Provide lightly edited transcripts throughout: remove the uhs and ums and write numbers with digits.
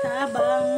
sa abang.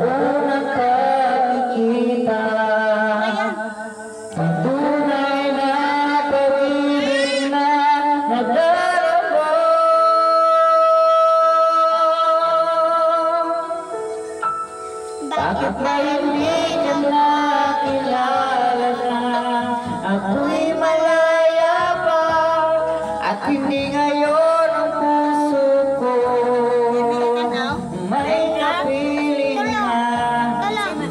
Welcome to my vlog. Bakit ba hindi ka nakilala na? Ako'y malaya pa at hindi ngayon ang puso ko may napiling na.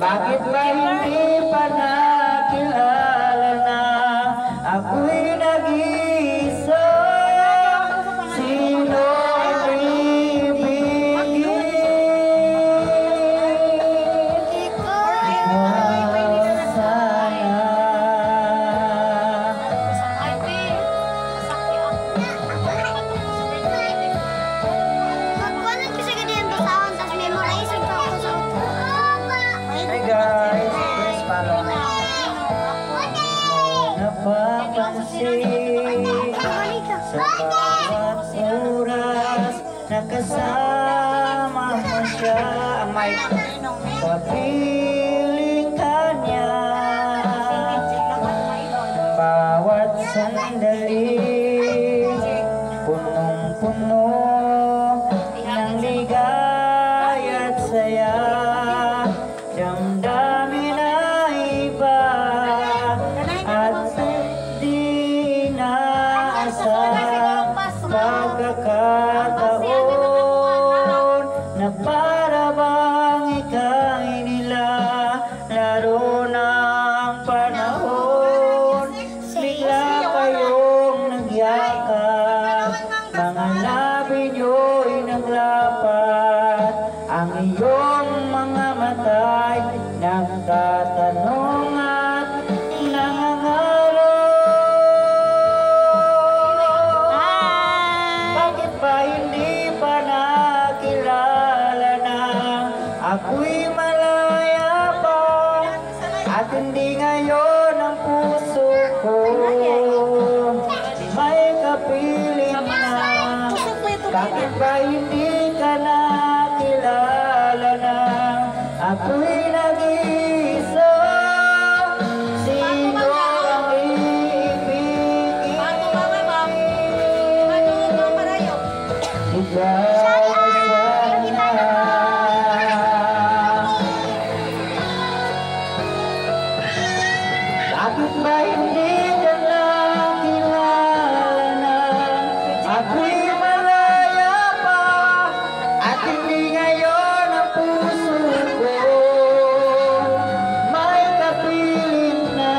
Bakit ba hindi pa nakilala na? Ako'y nag-iisa. Sino ang ibigin? Sa bawat oras nakasama mo siya, may kapiling kanya. Bawat sandali punong-puno ng ligaya at saya. Damdamin na iba at di inaasang pagkakataon na para bang ika'y nilalaro ng panahon. Bigla kayong nagyakap, mga labi nyo'y naglapat, ang iyong mga mata'y nagtatanong at nangangalo. Bakit ba hindi pa nakilala na? Ako'y malaya pa at hindi ngayon ang puso ko may kapiling na. Bakit ba hindi ka nakilala na? Ako'y nag-iisa. Sino ang ibigin? Ikaw sana. Bakit ba hindi ka nakilala na? Ako'y malaya pa at hindi ngayon ang puso ko may kapiling na.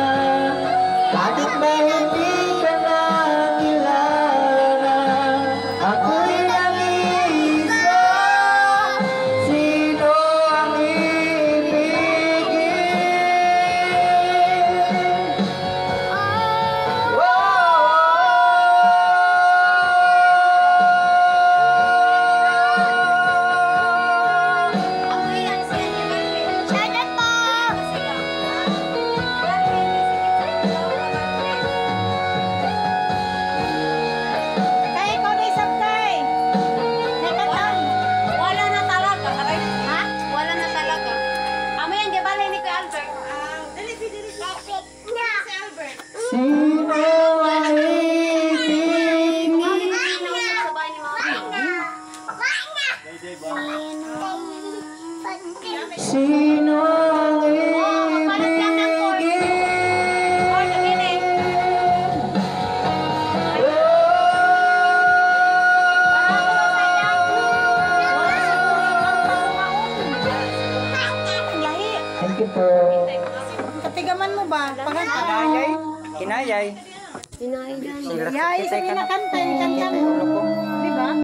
Bakit ba hindi ka nakilala na? Ako'y nag-iisa. Sino ang ibigin? Sino ang ibigin? Thank you po. Katigaman mo ba? Pagkanta. Kinayay. Yay, isa kinakanta. Kanta mo.